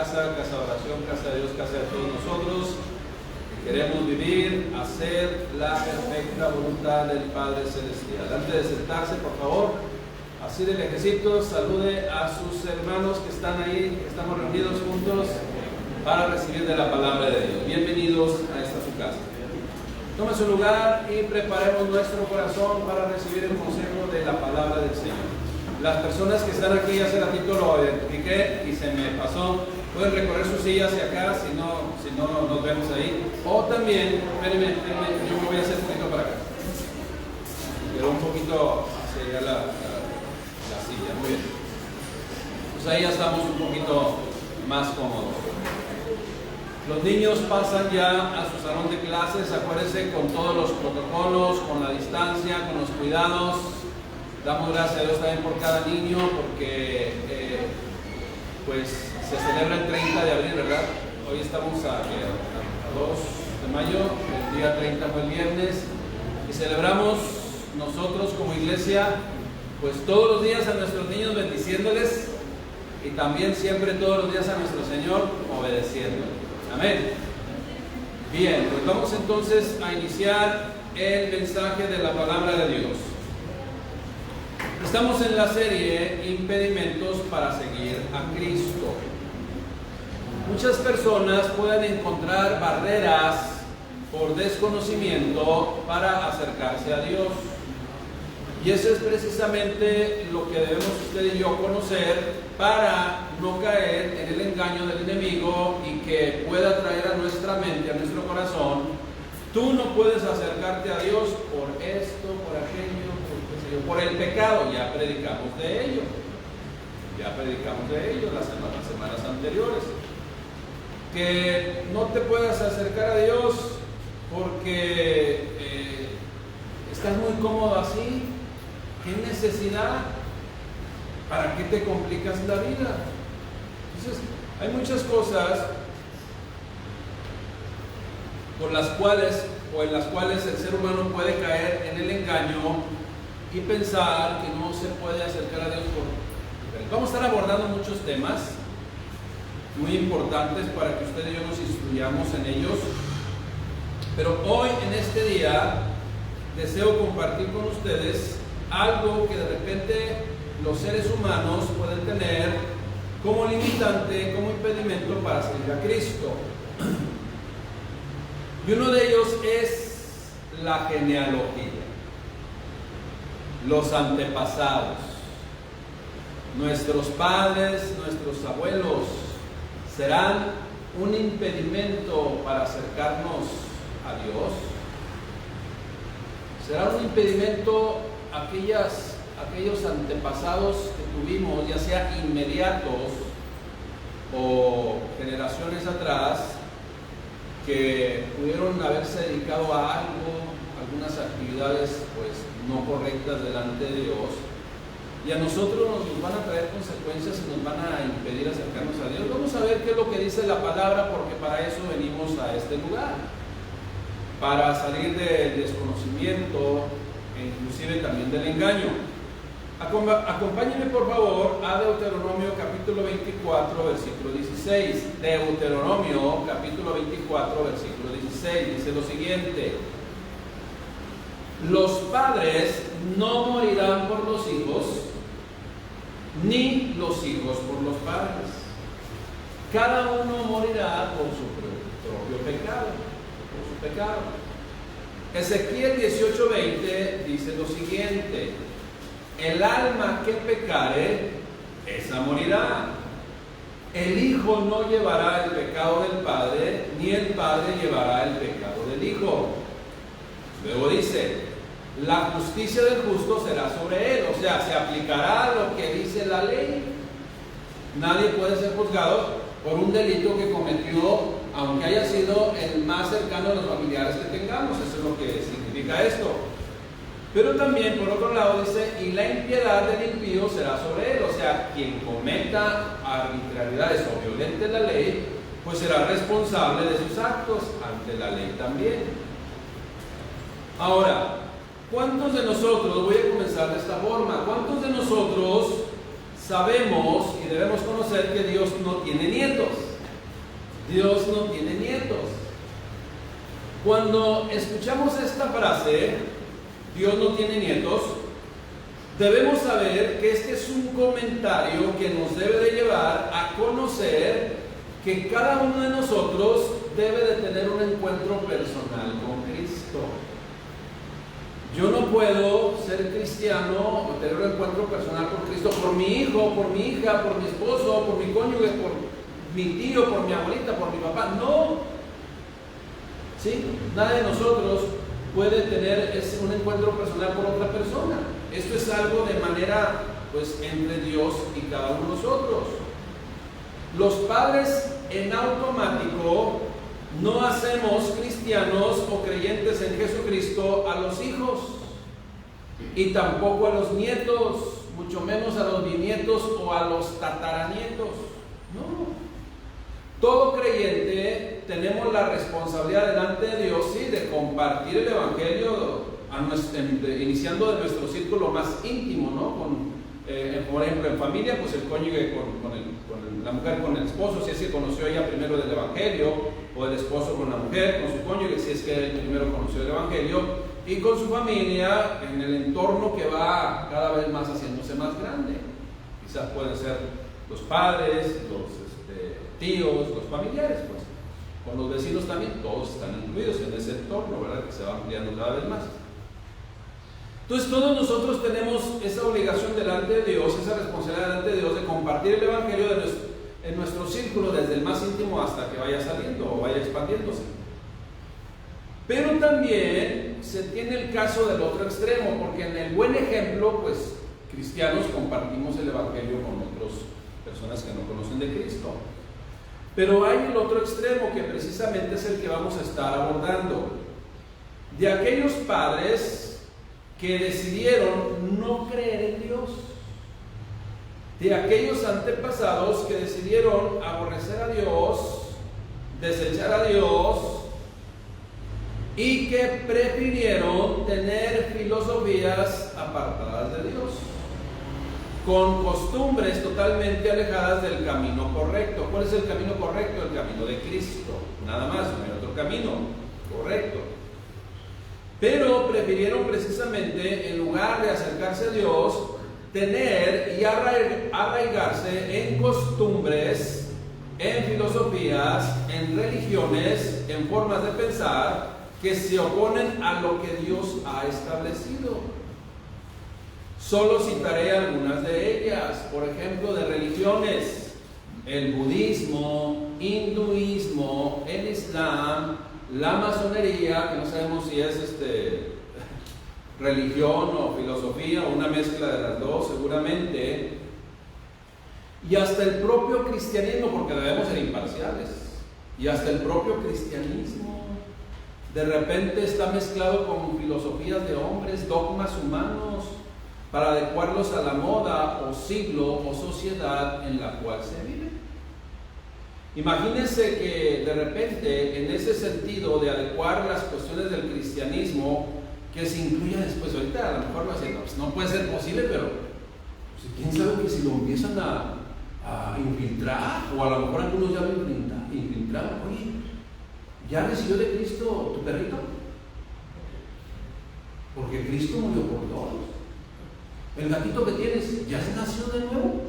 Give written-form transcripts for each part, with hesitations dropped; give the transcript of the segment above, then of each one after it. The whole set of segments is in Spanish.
casa, casa de oración, casa de Dios, casa de todos nosotros, que queremos vivir, hacer la perfecta voluntad del Padre Celestial. Antes de sentarse, por favor, así de lejecitos, salude a sus hermanos que están ahí, que estamos reunidos juntos para recibir de la palabra de Dios. Bienvenidos a esta su casa. Tome su lugar y preparemos nuestro corazón para recibir el consejo de la palabra del Señor. Las personas que están aquí, hace ratito lo identifiqué y se me pasó, pueden recorrer sus sillas hacia acá si no nos vemos ahí. O también, espérenme, yo me voy a hacer un poquito para acá. Pero un poquito hacia allá la silla, muy bien. Pues ahí ya estamos un poquito más cómodos. Los niños pasan ya a su salón de clases, acuérdense, con todos los protocolos, con la distancia, con los cuidados. Damos gracias a Dios también por cada niño, porque pues se celebra el 30 de abril, ¿verdad? Hoy estamos a 2 de mayo, el día 30 fue el viernes, y celebramos nosotros como iglesia, pues todos los días a nuestros niños bendiciéndoles, y también siempre todos los días a nuestro Señor obedeciéndole. Amén. Bien, pues vamos entonces a iniciar el mensaje de la palabra de Dios. Estamos en la serie Impedimentos para seguir a Cristo. Muchas personas pueden encontrar barreras por desconocimiento para acercarse a Dios. Y eso es precisamente lo que debemos usted y yo conocer para no caer en el engaño del enemigo y que pueda traer a nuestra mente, a nuestro corazón: tú no puedes acercarte a Dios por esto, por aquello, por el pecado. Ya predicamos de ello. Las semanas anteriores. Que no te puedas acercar a Dios porque estás muy cómodo así. ¿Qué necesidad? ¿Para qué te complicas la vida? Entonces, hay muchas cosas por las cuales o en las cuales el ser humano puede caer en el engaño y pensar que no se puede acercar a Dios Vamos a estar abordando muchos temas muy importantes para que usted y yo nos instruyamos en ellos. Pero hoy, en este día, deseo compartir con ustedes algo que de repente los seres humanos pueden tener como limitante, como impedimento para seguir a Cristo. Y uno de ellos es la genealogía, los antepasados, nuestros padres, nuestros abuelos. ¿Serán un impedimento para acercarnos a Dios? ¿Será un impedimento aquellos antepasados que tuvimos, ya sea inmediatos o generaciones atrás, que pudieron haberse dedicado a algo, algunas actividades pues no correctas delante de Dios, y a nosotros nos van a traer consecuencias y nos van a impedir acercarnos a Dios? Vamos a ver qué es lo que dice la palabra, porque para eso venimos a este lugar, para salir del desconocimiento e inclusive también del engaño. Acompáñenme por favor a Deuteronomio capítulo 24 versículo 16. Deuteronomio capítulo 24 versículo 16 dice lo siguiente: los padres no morirán por los hijos, ni los hijos por los padres. Cada uno morirá por su propio pecado, por su pecado. Ezequiel 18:20 dice lo siguiente: el alma que pecare, esa morirá. El hijo no llevará el pecado del padre, ni el padre llevará el pecado del hijo. Luego dice: la justicia del justo será sobre él. O sea, se aplicará lo que dice la ley. Nadie puede ser juzgado por un delito que cometió, aunque haya sido el más cercano de los familiares que tengamos. Eso es lo que significa esto. Pero también, por otro lado, dice: y la impiedad del impío será sobre él. O sea, quien cometa arbitrariedades o violente la ley, pues será responsable de sus actos ante la ley también. Ahora, ¿cuántos de nosotros, voy a comenzar de esta forma, cuántos de nosotros sabemos y debemos conocer que Dios no tiene nietos? Dios no tiene nietos. Cuando escuchamos esta frase, Dios no tiene nietos, debemos saber que este es un comentario que nos debe de llevar a conocer que cada uno de nosotros debe de tener un encuentro personal con Cristo. Yo no puedo ser cristiano o tener un encuentro personal con Cristo por mi hijo, por mi hija, por mi esposo, por mi cónyuge, por mi tío, por mi abuelita, por mi papá. No. ¿Sí? Nadie de nosotros puede tener un encuentro personal por otra persona. Esto es algo de manera, pues, entre Dios y cada uno de nosotros. Los padres en automático no hacemos cristianos o creyentes en Jesucristo a los hijos y tampoco a los nietos, mucho menos a los bisnietos o a los tataranietos. No. Todo creyente tenemos la responsabilidad delante de Dios, sí, de compartir el Evangelio iniciando de nuestro círculo más íntimo, ¿no? Por ejemplo, en familia, pues el cónyuge con la mujer con el esposo, si es que conoció ella primero del Evangelio, o el esposo con la mujer, con su cónyuge, si es que él primero conoció el Evangelio, y con su familia en el entorno que va cada vez más haciéndose más grande. Quizás pueden ser los padres, los tíos, los familiares, pues. Con los vecinos también, todos están incluidos en ese entorno, ¿verdad? Que se va ampliando cada vez más. Entonces todos nosotros tenemos esa obligación delante de Dios, esa responsabilidad delante de Dios de compartir el Evangelio en nuestro círculo, desde el más íntimo hasta que vaya saliendo o vaya expandiéndose. Pero también se tiene el caso del otro extremo, porque en el buen ejemplo, pues cristianos compartimos el Evangelio con otras personas que no conocen de Cristo. Pero hay el otro extremo que precisamente es el que vamos a estar abordando, de aquellos padres que decidieron no creer en Dios, de aquellos antepasados que decidieron aborrecer a Dios, desechar a Dios y que prefirieron tener filosofías apartadas de Dios, con costumbres totalmente alejadas del camino correcto. ¿Cuál es el camino correcto? El camino de Cristo, nada más, no hay otro camino correcto. Pero prefirieron precisamente, en lugar de acercarse a Dios, tener y arraigarse en costumbres, en filosofías, en religiones, en formas de pensar que se oponen a lo que Dios ha establecido. Solo citaré algunas de ellas, por ejemplo, de religiones: el budismo, hinduismo, el islam, la masonería, que no sabemos si es religión o filosofía o una mezcla de las dos seguramente, y hasta el propio cristianismo, porque debemos ser imparciales, y hasta el propio cristianismo de repente está mezclado con filosofías de hombres, dogmas humanos, para adecuarlos a la moda o siglo o sociedad en la cual se vive. Imagínense que de repente, en ese sentido de adecuar las cuestiones del cristianismo, que se incluya después, ahorita a lo mejor va a decir, no puede ser posible, pero pues, quién sabe que si lo empiezan a infiltrar, o a lo mejor algunos ya lo infiltraron. Oye, ¿ya recibió de Cristo tu perrito? Porque Cristo murió por todos. El gatito que tienes, ¿ya se nació de nuevo?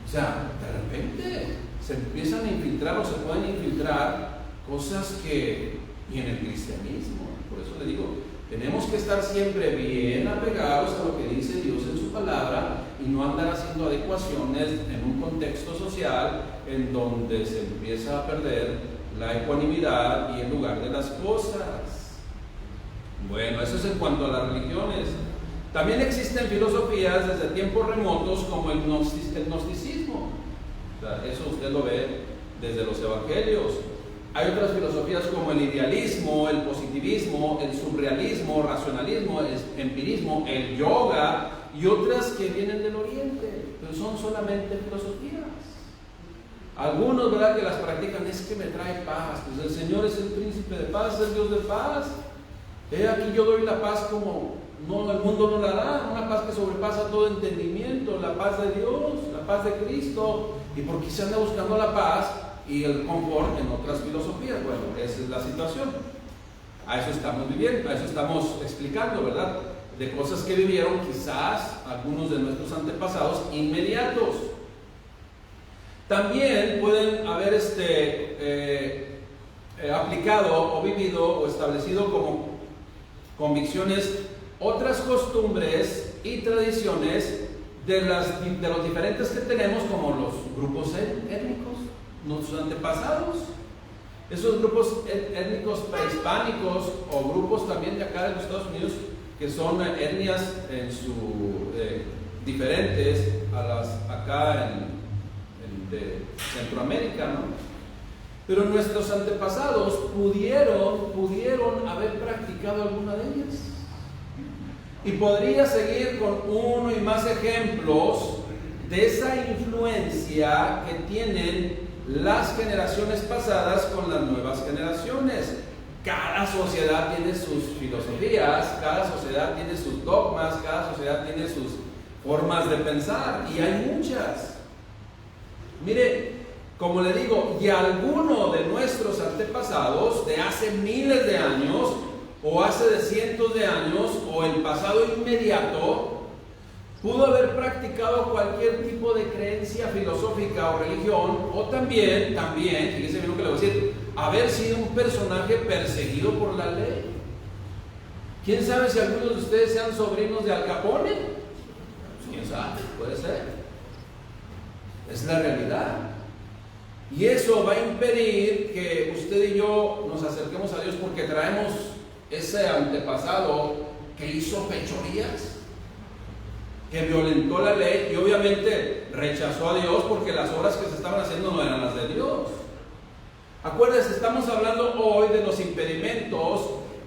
O sea, de repente se empiezan a infiltrar o se pueden infiltrar cosas que, y en el cristianismo, por eso le digo, tenemos que estar siempre bien apegados a lo que dice Dios en su palabra y no andar haciendo adecuaciones en un contexto social en donde se empieza a perder la ecuanimidad y el lugar de las cosas. Bueno, eso es en cuanto a las religiones. También existen filosofías desde tiempos remotos como el gnosticismo. O sea, eso usted lo ve desde los evangelios. Hay otras filosofías como el idealismo, el positivismo, el surrealismo, racionalismo, el empirismo, el yoga y otras que vienen del oriente, pero son solamente filosofías. Algunos, ¿verdad?, que las practican, es que me trae paz, pues el Señor es el príncipe de paz, es el Dios de paz. He aquí yo doy la paz como no, el mundo no la da, una paz que sobrepasa todo entendimiento, la paz de Dios, la paz de Cristo. ¿Y por qué se anda buscando la paz y el confort en otras filosofías. Bueno, esa es la situación. A eso estamos viviendo, a eso estamos explicando, ¿verdad? De cosas que vivieron quizás algunos de nuestros antepasados inmediatos. También pueden haber aplicado o vivido o establecido como convicciones otras costumbres y tradiciones de los diferentes que tenemos, como los grupos étnicos, nuestros antepasados, esos grupos étnicos prehispánicos o grupos también de acá de los Estados Unidos que son etnias en diferentes a las acá de Centroamérica, ¿no? Pero nuestros antepasados pudieron haber practicado alguna de ellas. Y podría seguir con uno y más ejemplos de esa influencia que tienen las generaciones pasadas con las nuevas generaciones. Cada sociedad tiene sus filosofías, cada sociedad tiene sus dogmas, cada sociedad tiene sus formas de pensar, y hay muchas. Mire, como le digo, y alguno de nuestros antepasados de hace miles de años, o hace de cientos de años, o el pasado inmediato, pudo haber practicado cualquier tipo de creencia filosófica o religión, o también, fíjese bien lo que le voy a decir, haber sido un personaje perseguido por la ley. ¿Quién sabe si algunos de ustedes sean sobrinos de Al Capone? ¿Quién sabe? Puede ser. Es la realidad. Y eso va a impedir que usted y yo nos acerquemos a Dios, porque traemos ese antepasado que hizo fechorías, que violentó la ley y obviamente rechazó a Dios, porque las obras que se estaban haciendo no eran las de Dios. Acuérdense, estamos hablando hoy de los impedimentos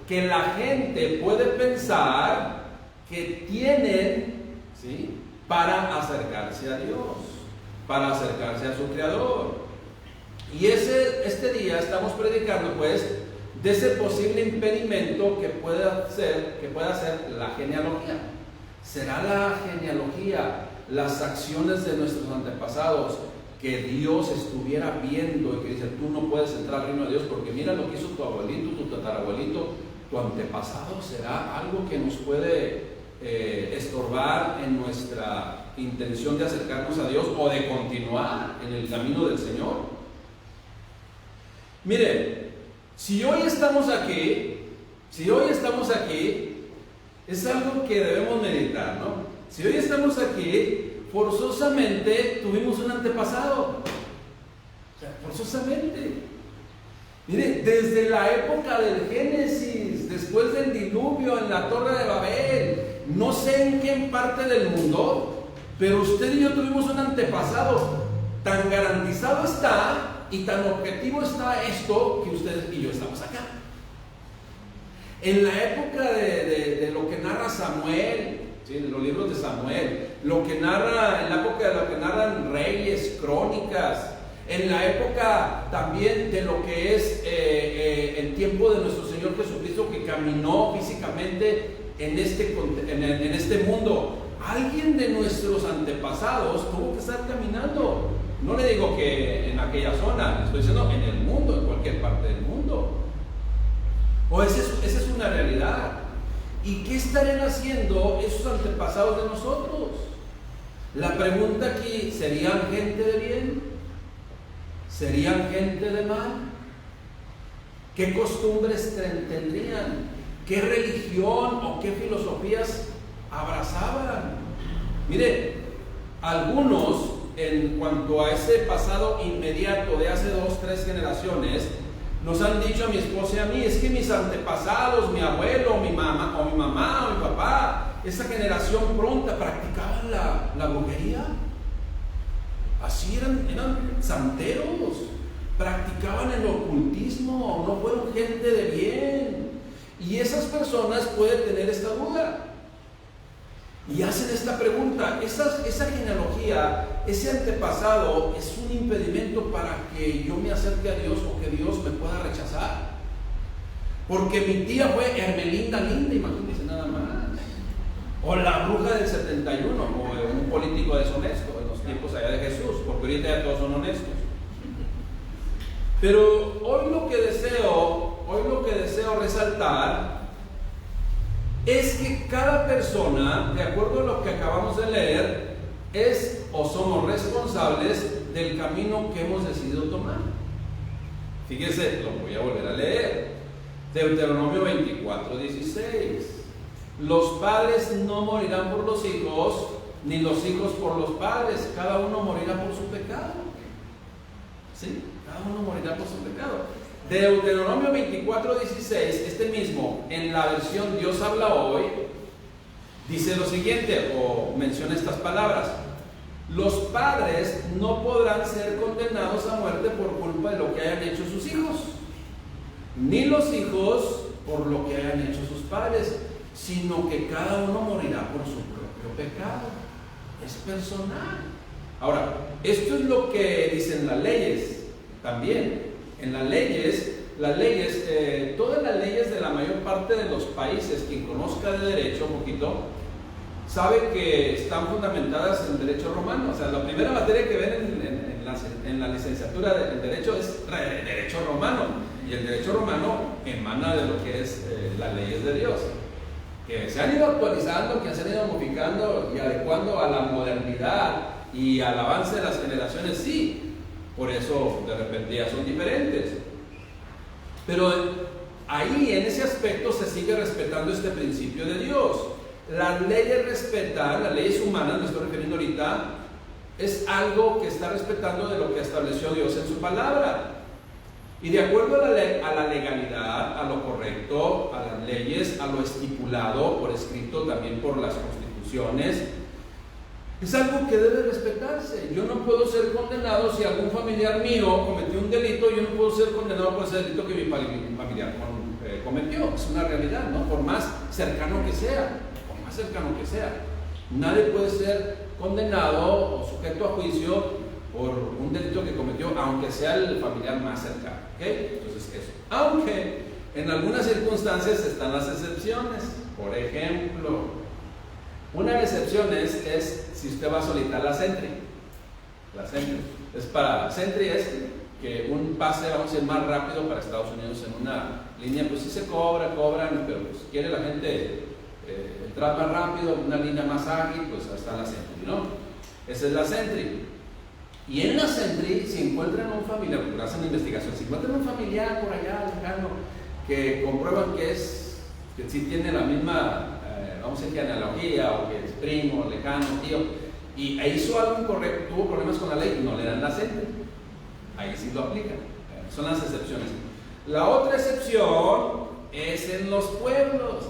que la gente puede pensar que tienen, ¿sí?, para acercarse a Dios, para acercarse a su Creador. Y este día estamos predicando, pues, de ese posible impedimento que pueda ser la genealogía. ¿Será la genealogía las acciones de nuestros antepasados que Dios estuviera viendo y que dice, tú no puedes entrar al reino de Dios porque mira lo que hizo tu abuelito, tu tatarabuelito, tu antepasado? ¿Será algo que nos puede estorbar en nuestra intención de acercarnos a Dios o de continuar en el camino del Señor? Mire, si hoy estamos aquí, es algo que debemos meditar, ¿no? Si hoy estamos aquí, forzosamente tuvimos un antepasado. O sea, forzosamente. Mire, desde la época del Génesis, después del diluvio en la Torre de Babel, no sé en qué parte del mundo, pero usted y yo tuvimos un antepasado. Tan garantizado está y tan objetivo está esto que ustedes y yo estamos acá. En la época de lo que narra Samuel, ¿sí?, de los libros de Samuel, en la época de lo que narran Reyes, Crónicas, en la época también de lo que es el tiempo de nuestro Señor Jesucristo, que caminó físicamente en este mundo. Alguien de nuestros antepasados tuvo que estar caminando. No le digo que en aquella zona, estoy diciendo en el mundo, en cualquier parte del mundo. O esa es una realidad. ¿Y qué estarían haciendo esos antepasados de nosotros? La pregunta aquí, ¿serían gente de bien? ¿Serían gente de mal? ¿Qué costumbres tendrían? ¿Qué religión o qué filosofías abrazaban? Mire, algunos, en cuanto a ese pasado inmediato de hace 2, 3 generaciones, nos han dicho a mi esposa y a mí, es que mis antepasados, mi abuelo, mi mamá o mi papá, esa generación pronta practicaban la brujería. Así eran santeros, practicaban el ocultismo, no fueron gente de bien. Y esas personas pueden tener esta duda y hacen esta pregunta. Esa genealogía, ese antepasado, ¿es un impedimento para que yo me acerque a Dios o que Dios me pueda rechazar? Porque mi tía fue Hermelinda Linda, imagínense nada más. O la bruja del 71, o un político deshonesto en los tiempos allá de Jesús, porque ahorita ya todos son honestos. Pero hoy lo que deseo resaltar es que cada persona, de acuerdo a lo que acabamos de leer, es o somos responsables del camino que hemos decidido tomar. Fíjese, lo voy a volver a leer. Deuteronomio 24:16. Los padres no morirán por los hijos, ni los hijos por los padres. Cada uno morirá por su pecado. ¿Sí? Cada uno morirá por su pecado. Deuteronomio 24:16, este mismo, en la versión Dios habla hoy, dice lo siguiente, o menciona estas palabras: los padres no podrán ser condenados a muerte por culpa de lo que hayan hecho sus hijos, ni los hijos por lo que hayan hecho sus padres, sino que cada uno morirá por su propio pecado. Es personal. Ahora, esto es lo que dicen las leyes también. En las leyes, todas las leyes de la mayor parte de los países, quien conozca de derecho un poquito, sabe que están fundamentadas en el derecho romano. O sea, la primera materia que ven en la licenciatura del derecho es derecho romano. Y el derecho romano emana de lo que es las leyes de Dios, que se han ido actualizando, que se han ido modificando y adecuando a la modernidad y al avance de las generaciones, sí. Por eso de repente ya son diferentes. Pero ahí en ese aspecto se sigue respetando este principio de Dios. Las leyes respetan, las leyes humanas, me estoy refiriendo ahorita, es algo que está respetando de lo que estableció Dios en su palabra. Y de acuerdo a la legalidad, a lo correcto, a las leyes, a lo estipulado por escrito también por las constituciones, es algo que debe respetarse. Yo no puedo ser condenado si algún familiar mío cometió un delito. Yo no puedo ser condenado por ese delito que mi familiar cometió. Es una realidad, ¿no? Por más cercano que sea, nadie puede ser condenado o sujeto a juicio por un delito que cometió, aunque sea el familiar más cercano, ¿ok? Entonces eso. Aunque en algunas circunstancias están las excepciones. Por ejemplo, una de las excepciones es si usted va a solicitar la Sentry. La Sentry es que un pase, vamos a ir más rápido para Estados Unidos en una línea, pues sí se cobran, pero pues quiere la gente entrar más rápido, una línea más ágil, pues hasta la Sentry, ¿no? Esa es la Sentry. Y en la Sentry, si encuentran un familiar, porque hacen investigación, si encuentran un familiar por allá lejano que comprueban que sí tiene la misma, vamos a decir, analogía, o que es primo, lejano, tío, y hizo algo incorrecto, tuvo problemas con la ley, no le dan la Sentry. Ahí sí lo aplican. Son las excepciones. La otra excepción es en los pueblos.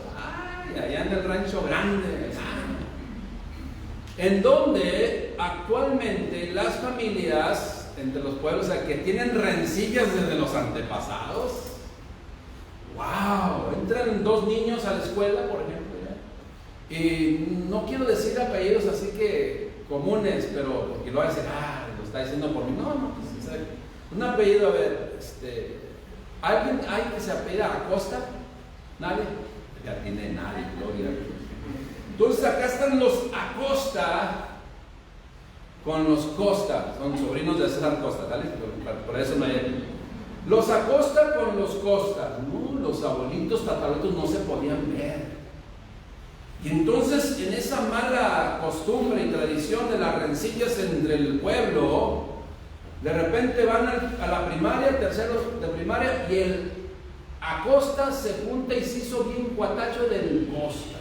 Allá en el rancho grande, en donde actualmente las familias entre los pueblos, o sea, que tienen rencillas desde los antepasados, entran dos niños a la escuela, por ejemplo, ¿ya? Y no quiero decir apellidos así que comunes, pero porque lo va a decir, lo está diciendo por mí. No, pues, un apellido, a ver, ¿alguien hay que se apellida Acosta? ¿Nadie? Ya tiene nadie, gloria. Entonces acá están los Acosta con los Costa, son sobrinos de César Costa, ¿vale? Por eso no hay. Los Acosta con los Costa, no, los abuelitos, tatarabuelitos no se podían ver. Y entonces en esa mala costumbre y tradición de las rencillas entre el pueblo, de repente van a la primaria, tercero de primaria, y el Acosta se junta y se hizo bien cuatacho del Costa.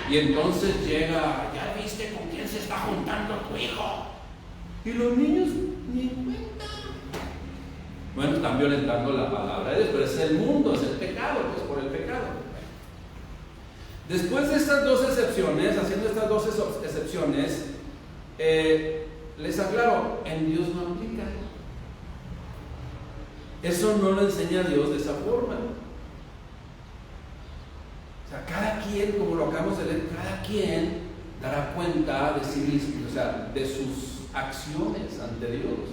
Y entonces llega, ¿ya viste con quién se está juntando tu hijo? Y los niños ni cuenta. Bueno, están violentando la palabra de Dios, pero es el mundo, es el pecado, pues por el pecado. Después de estas dos excepciones, haciendo estas dos excepciones, les aclaro, en Dios no aplica. Eso no lo enseña Dios de esa forma. O sea, cada quien, como lo acabamos de leer, cada quien dará cuenta de sí mismo, o sea, de sus acciones ante Dios.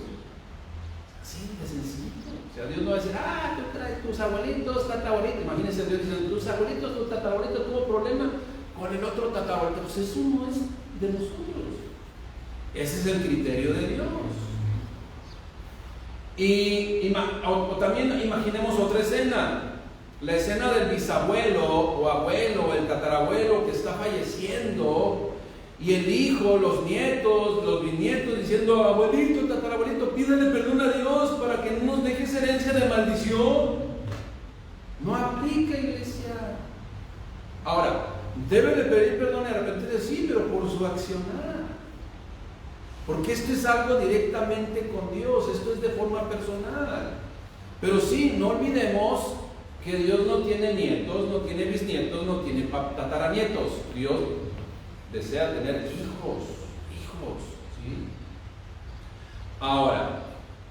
Así de sencillo. O sea, Dios no va a decir, tú traes tus abuelitos, tatarabuelitos. Imagínense Dios diciendo, tus abuelitos, tu tatarabuelito tuvo problema con el otro tatarabuelito. Pues eso no es de nosotros. Ese es el criterio de Dios. O también imaginemos otra escena. La escena del bisabuelo o abuelo, el tatarabuelo que está falleciendo, y el hijo, los nietos, los bisnietos diciendo: abuelito, tatarabuelito, pídele perdón a Dios para que no nos dejes herencia de maldición. No aplica, iglesia. Ahora, debe de pedir perdón y arrepentirse, sí, pero por su accionar. Porque esto es algo directamente con Dios, esto es de forma personal. Pero sí, no olvidemos que Dios no tiene nietos, no tiene bisnietos, no tiene tataranietos. Dios desea tener hijos, ¿sí? Ahora,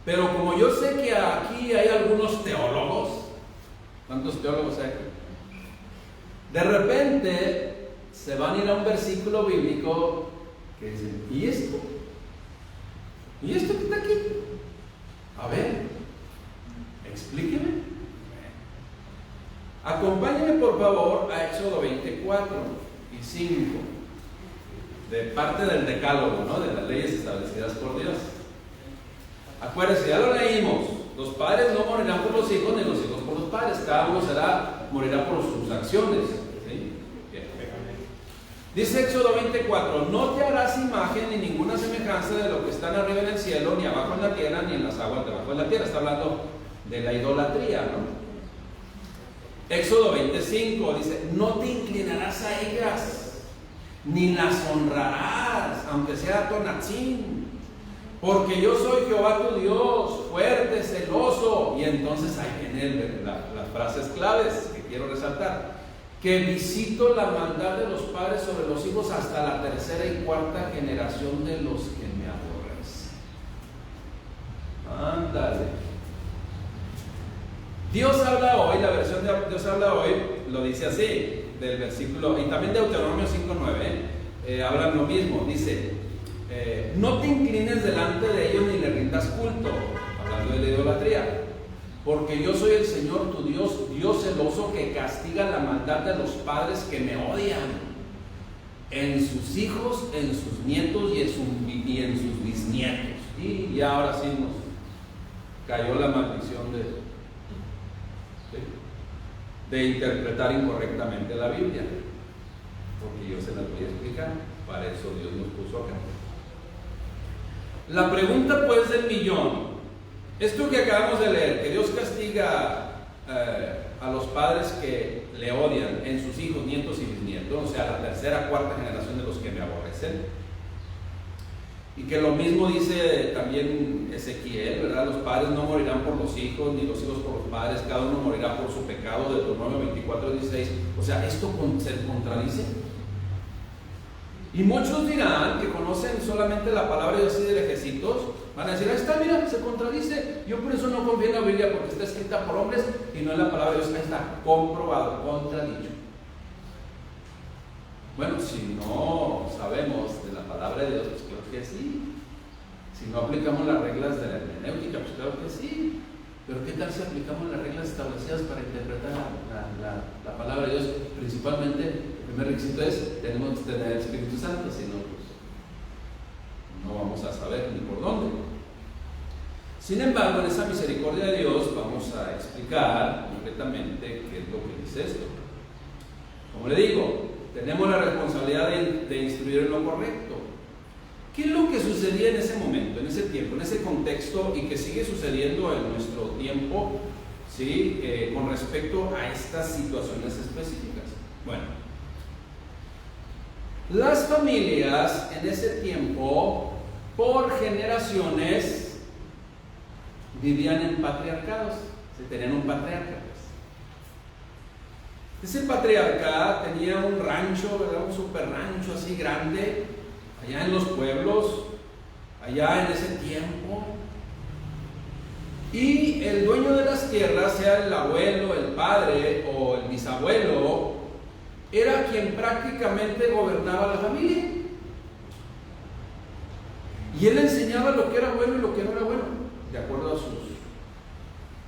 pero como yo sé que aquí hay algunos teólogos, ¿cuántos teólogos hay aquí? De repente se van a ir a un versículo bíblico que dicen: ¿y esto? ¿Y esto que está aquí? A ver, explíqueme. Acompáñenme por favor a Éxodo 24 y 5, de parte del decálogo, ¿no? De las leyes establecidas por Dios. Acuérdense, ya lo leímos: los padres no morirán por los hijos, ni los hijos por los padres. Cada uno morirá por sus acciones, ¿sí? Dice Éxodo 24: no te harás imagen ni ninguna semejanza de lo que están arriba en el cielo, ni abajo en la tierra, ni en las aguas debajo de la tierra. Está hablando de la idolatría, ¿no? Éxodo 25 dice: no te inclinarás a ellas, ni las honrarás, aunque sea Tonatzin, porque yo soy Jehová tu Dios, fuerte, celoso. Y entonces ahí vienen las frases claves que quiero resaltar: que visito la maldad de los padres sobre los hijos hasta la tercera y cuarta generación de los que me aborrecen. Ándale. Dios habla hoy, la versión de Dios habla hoy lo dice así, del versículo, y también de Deuteronomio 5:9, hablan lo mismo. Dice: no te inclines delante de ellos ni le rindas culto, hablando de la idolatría, porque yo soy el Señor tu Dios, Dios celoso, que castiga la maldad de los padres que me odian, en sus hijos, en sus nietos y en sus bisnietos. Y ahora sí nos cayó la maldición de interpretar incorrectamente la Biblia, porque yo se la voy a explicar. Para eso Dios nos puso acá. La pregunta pues del millón: esto que acabamos de leer, que Dios castiga a los padres que le odian en sus hijos, nietos y bisnietos, o sea, la tercera, cuarta generación de los que me aborrecen, y que lo mismo dice también Ezequiel, ¿verdad? Los padres no morirán por los hijos, ni los hijos por los padres, cada uno morirá por su pecado, de Deuteronomio 24:16. O sea, ¿esto se contradice? Y muchos dirán, que conocen solamente la palabra de así de lejecitos, van a decir: ahí está, mira, se contradice. Yo por eso no confío en la Biblia, porque está escrita por hombres y no en la palabra de Dios. Ahí está, comprobado, contradicho. Bueno, si no sabemos de la palabra de Dios, pues claro que sí. Si no aplicamos las reglas de la hermenéutica, pues claro que sí. Pero ¿qué tal si aplicamos las reglas establecidas para interpretar la palabra de Dios? Principalmente, el primer requisito es: tenemos que tener el Espíritu Santo, si no, pues no vamos a saber ni por dónde. Sin embargo, en esa misericordia de Dios vamos a explicar concretamente qué es lo que dice esto. Como le digo, tenemos la responsabilidad de instruir en lo correcto. ¿Qué es lo que sucedía en ese momento, en ese tiempo, en ese contexto, y que sigue sucediendo en nuestro tiempo, ¿sí? Con respecto a estas situaciones específicas? Bueno, las familias en ese tiempo, por generaciones, vivían en patriarcados. Se tenían un patriarca. Ese patriarca tenía un rancho, ¿verdad? Un super rancho así grande, allá en los pueblos, allá en ese tiempo. Y el dueño de las tierras, sea el abuelo, el padre o el bisabuelo, era quien prácticamente gobernaba la familia. Y él enseñaba lo que era bueno y lo que no era bueno, de acuerdo a sus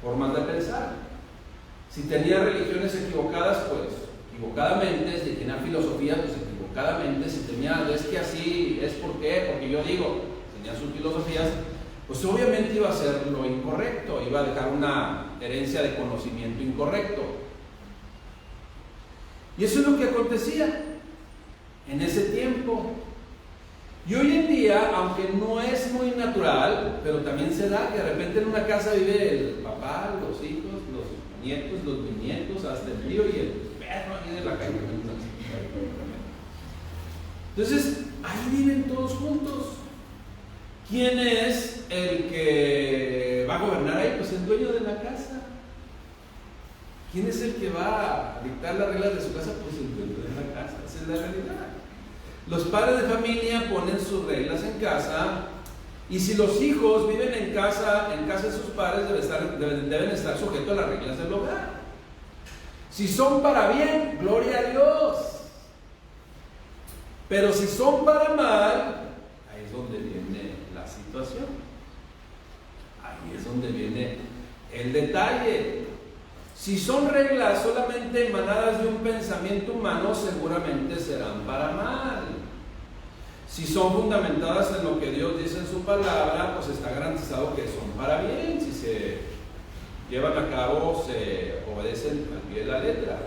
formas de pensar. Si tenía religiones equivocadas, pues equivocadamente. Si tenía filosofías, pues equivocadamente. Si tenía, es que así es, ¿por qué? Porque yo digo, tenía sus filosofías, pues obviamente iba a hacer lo incorrecto, iba a dejar una herencia de conocimiento incorrecto. Y eso es lo que acontecía en ese tiempo. Y hoy en día, aunque no es muy natural, pero también se da que de repente en una casa vive el papá, los hijos, los nietos, los bisnietos, hasta el tío y el perro aquí de la calle. Entonces, ahí viven todos juntos. ¿Quién es el que va a gobernar ahí? Pues el dueño de la casa. ¿Quién es el que va a dictar las reglas de su casa? Pues el dueño de la casa. Esa es la realidad. Los padres de familia ponen sus reglas en casa, y si los hijos viven en casa de sus padres, deben estar sujetos a las reglas del hogar. Si son para bien, gloria a Dios. Pero si son para mal, ahí es donde viene la situación. Ahí es donde viene el detalle. Si son reglas solamente emanadas de un pensamiento humano, seguramente serán para mal. Si son fundamentadas en lo que Dios dice en su palabra, pues está garantizado que son para bien. Si se llevan a cabo, se obedecen al pie de la letra.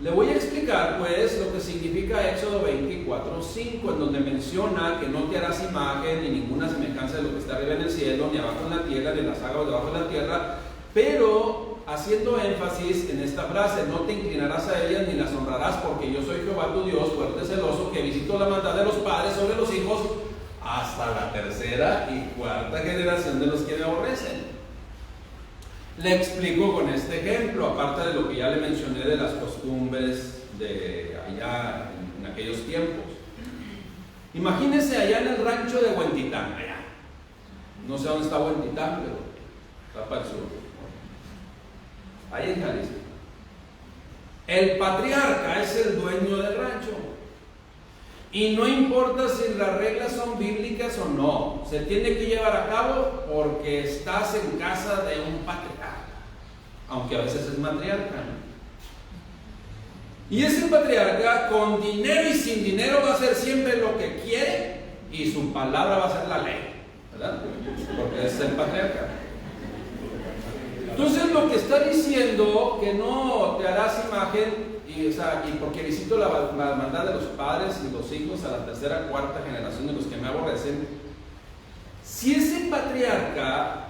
Le voy a explicar pues lo que significa Éxodo 24:5, en donde menciona que no te harás imagen ni ninguna semejanza de lo que está arriba en el cielo, ni abajo en la tierra, ni en las aguas debajo de la tierra, pero haciendo énfasis en esta frase: no te inclinarás a ellas ni las honrarás, porque yo soy Jehová tu Dios, fuerte celoso, que visito la maldad de los padres sobre los hijos hasta la tercera y cuarta generación de los que me aborrecen. Le explico con este ejemplo, aparte de lo que ya le mencioné de las costumbres de allá en aquellos tiempos. Imagínense allá en el rancho de Huentitán, allá. No sé dónde está Huentitán, pero está para el sur. Ahí en Jalisco. El patriarca es el dueño del rancho. Y no importa si las reglas son bíblicas o no, se tiene que llevar a cabo porque estás en casa de un patriarca, aunque a veces es matriarca. Y ese patriarca, con dinero y sin dinero, va a hacer siempre lo que quiere y su palabra va a ser la ley, ¿verdad? Porque es el patriarca. Entonces lo que está diciendo, que no te harás imagen, y porque visito la maldad de los padres y los hijos a la tercera, cuarta generación de los que me aborrecen. Si ese patriarca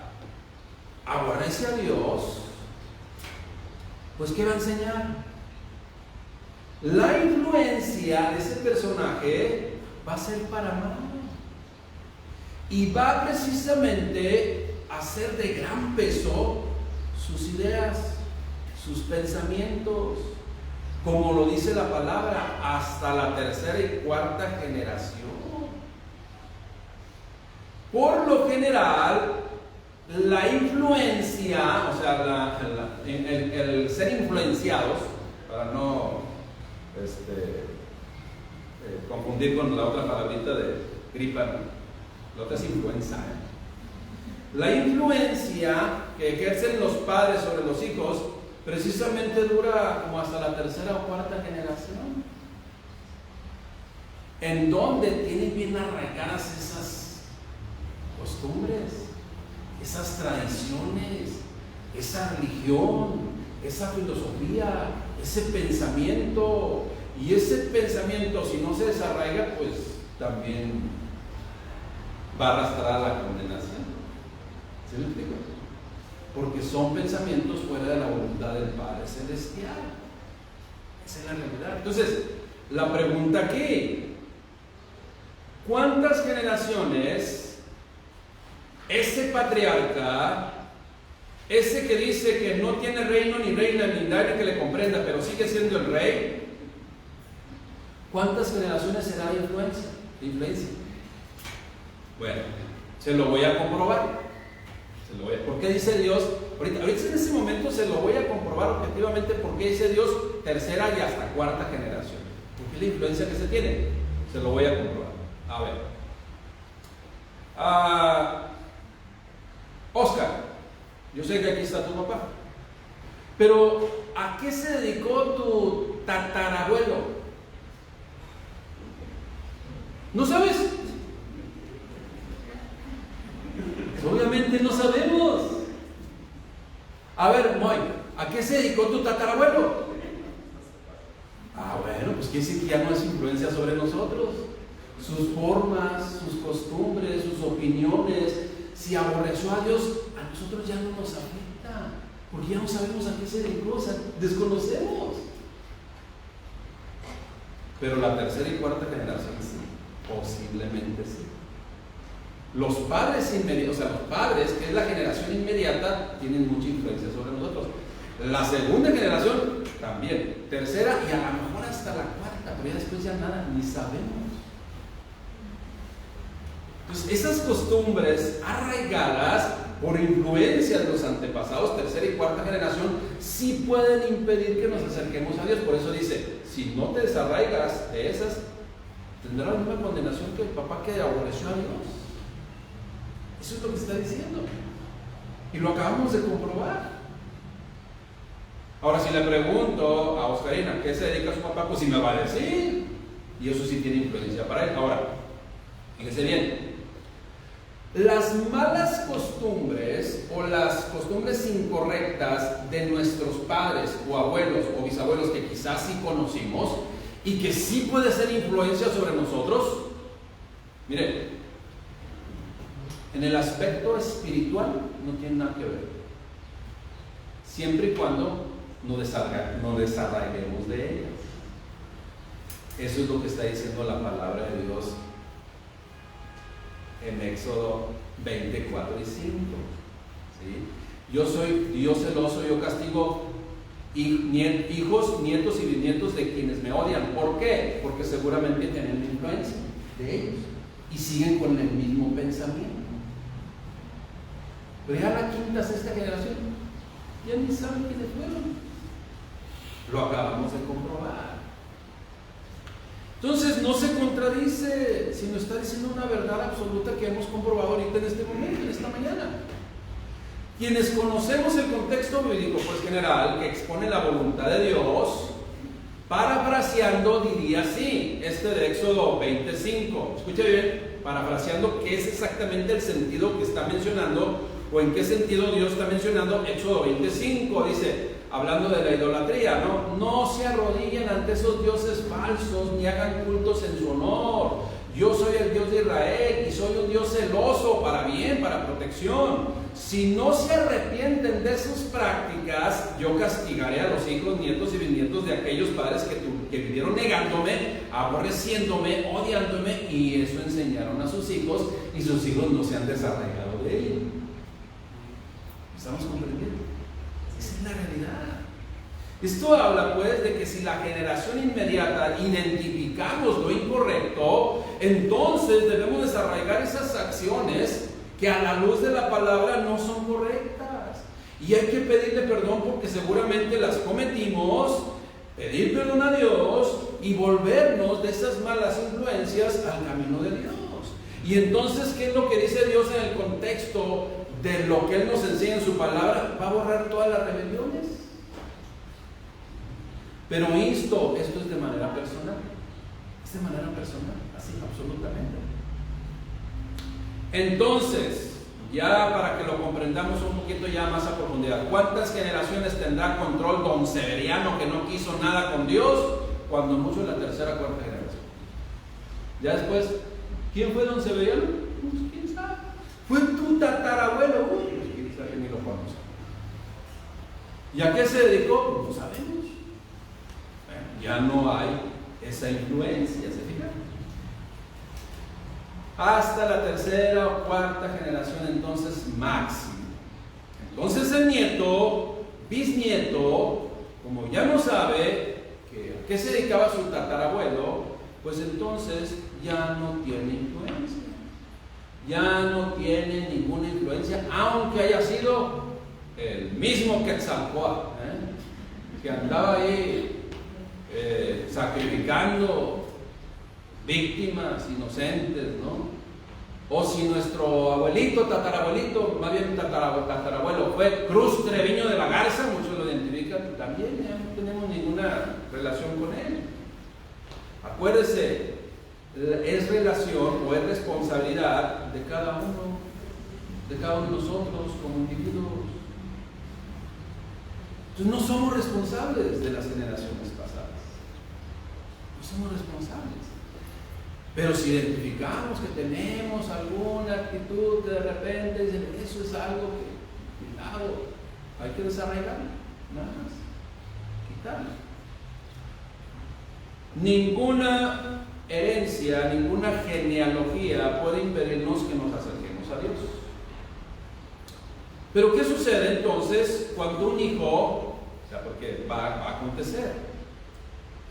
aborrece a Dios, pues ¿qué va a enseñar? La influencia de ese personaje va a ser para mal, y va precisamente a ser de gran peso sus ideas, sus pensamientos, como lo dice la palabra, hasta la tercera y cuarta generación. Por lo general, la influencia, o sea, el ser influenciados, para no confundir con la otra palabrita de gripa, la otra es influenza. La influencia que ejercen los padres sobre los hijos precisamente dura como hasta la tercera o cuarta generación, en donde tienen bien arraigadas esas costumbres, esas tradiciones, esa religión, esa filosofía, ese pensamiento. Y ese pensamiento, si no se desarraiga, pues también va a arrastrar a la condenación. ¿Sí me explico? Porque son pensamientos fuera de la voluntad del Padre Celestial. Esa es la realidad. Entonces, la pregunta aquí: ¿cuántas generaciones ese patriarca, ese que dice que no tiene reino ni reina ni nadie que le comprenda, pero sigue siendo el rey, cuántas generaciones será de influencia? Bueno, se lo voy a comprobar. ¿Por qué dice Dios? Ahorita en ese momento se lo voy a comprobar objetivamente. ¿Por qué dice Dios tercera y hasta cuarta generación? ¿Por qué la influencia que se tiene? Se lo voy a comprobar. A ver. Oscar, yo sé que aquí está tu papá, pero ¿a qué se dedicó tu tatarabuelo? ¿No sabes? predicó tu tatarabuelo? Ah, bueno, pues quiere decir que ya no es influencia sobre nosotros. Sus formas, sus costumbres, sus opiniones. Si aborreció a Dios, a nosotros ya no nos afecta, porque ya no sabemos a qué se dedicó, o sea, desconocemos. Pero la tercera y cuarta generación sí, posiblemente sí. Los padres inmediatos, o sea, los padres, que es la generación inmediata, tienen mucha influencia sobre nosotros. La segunda generación también, tercera y a lo mejor hasta la cuarta, pero ya después ya nada, ni sabemos. Entonces, esas costumbres arraigadas por influencia de los antepasados, tercera y cuarta generación, sí pueden impedir que nos acerquemos a Dios. Por eso dice, si no te desarraigas de esas, tendrás la misma condenación que el papá que aborreció a Dios. Eso es lo que está diciendo. Y lo acabamos de comprobar. Ahora, si le pregunto a Oscarina, ¿qué se dedica a su papá? Pues sí me va a decir. Y eso sí tiene influencia para él. Ahora, fíjense bien. Las malas costumbres o las costumbres incorrectas de nuestros padres o abuelos o bisabuelos que quizás sí conocimos y que sí puede ser influencia sobre nosotros, miren, en el aspecto espiritual no tiene nada que ver, siempre y cuando no desarraiguemos de ellas. Eso es lo que está diciendo la palabra de Dios en Éxodo 24 y 5. ¿Sí? Yo soy Dios celoso, yo castigo hijos, nietos y bisnietos de quienes me odian. ¿Por qué? Porque seguramente tienen la influencia de ellos y siguen con el mismo pensamiento. Pero ya la quinta, sexta generación ya ni saben quiénes fueron. Lo acabamos de comprobar. Entonces no se contradice, sino está diciendo una verdad absoluta que hemos comprobado ahorita en este momento, en esta mañana. Quienes conocemos el contexto bíblico pues general que expone la voluntad de Dios, parafraseando diría así, de Éxodo 25. Escucha bien, parafraseando qué es exactamente el sentido que está mencionando o en qué sentido Dios está mencionando Éxodo 25. Dice, hablando de la idolatría, no se arrodillen ante esos dioses falsos ni hagan cultos en su honor. Yo soy el Dios de Israel y soy un Dios celoso para bien, para protección. Si no se arrepienten de sus prácticas, yo castigaré a los hijos, nietos y bisnietos de aquellos padres que vivieron negándome, aborreciéndome, odiándome, y eso enseñaron a sus hijos, y sus hijos no se han desarraigado de ello. ¿Estamos comprendiendo? Esa es la realidad. Esto habla pues de que si la generación inmediata identificamos lo incorrecto, entonces debemos desarraigar esas acciones que a la luz de la palabra no son correctas. Y hay que pedirle perdón porque seguramente las cometimos, pedir perdón a Dios y volvernos de esas malas influencias al camino de Dios. Y entonces, ¿qué es lo que dice Dios en el contexto de lo que Él nos enseña en su palabra? Va a borrar todas las rebeliones. Pero esto es de manera personal. Es de manera personal, así, absolutamente. Entonces, ya para que lo comprendamos un poquito ya más a profundidad, ¿cuántas generaciones tendrá control don Severiano que no quiso nada con Dios? Cuando mucho la tercera, cuarta generación. Ya después, ¿quién fue don Severiano? Pues quién sabe. Fue tu tatarabuelo. Pues quién sabe, ni lo conoce. ¿Y a qué se dedicó? Pues no sabemos. Ya no hay esa influencia, ¿se fijan? Hasta la tercera o cuarta generación, entonces máximo. Entonces el nieto, bisnieto, como ya no sabe a qué se dedicaba su tatarabuelo, pues entonces ya no tiene influencia. Ya no tiene ninguna influencia, aunque haya sido el mismo Quetzalcóatl, que andaba ahí sacrificando víctimas inocentes, ¿no? O si nuestro abuelito, tatarabuelito, más bien tatarabuelo fue Cruz Treviño de la Garza, muchos lo identifican, también ya no tenemos ninguna relación con él. Acuérdese, es relación o es responsabilidad de cada uno de nosotros como individuos. Entonces no somos responsables de las generaciones pasadas. No somos responsables. Pero si identificamos que tenemos alguna actitud que de repente dicen, eso es algo que, cuidado, hay que desarraigarlo, nada más, quitarlo. Ninguna herencia, ninguna genealogía puede impedirnos que nos acerquemos a Dios. Pero ¿qué sucede entonces cuando un hijo, o sea, porque va a acontecer,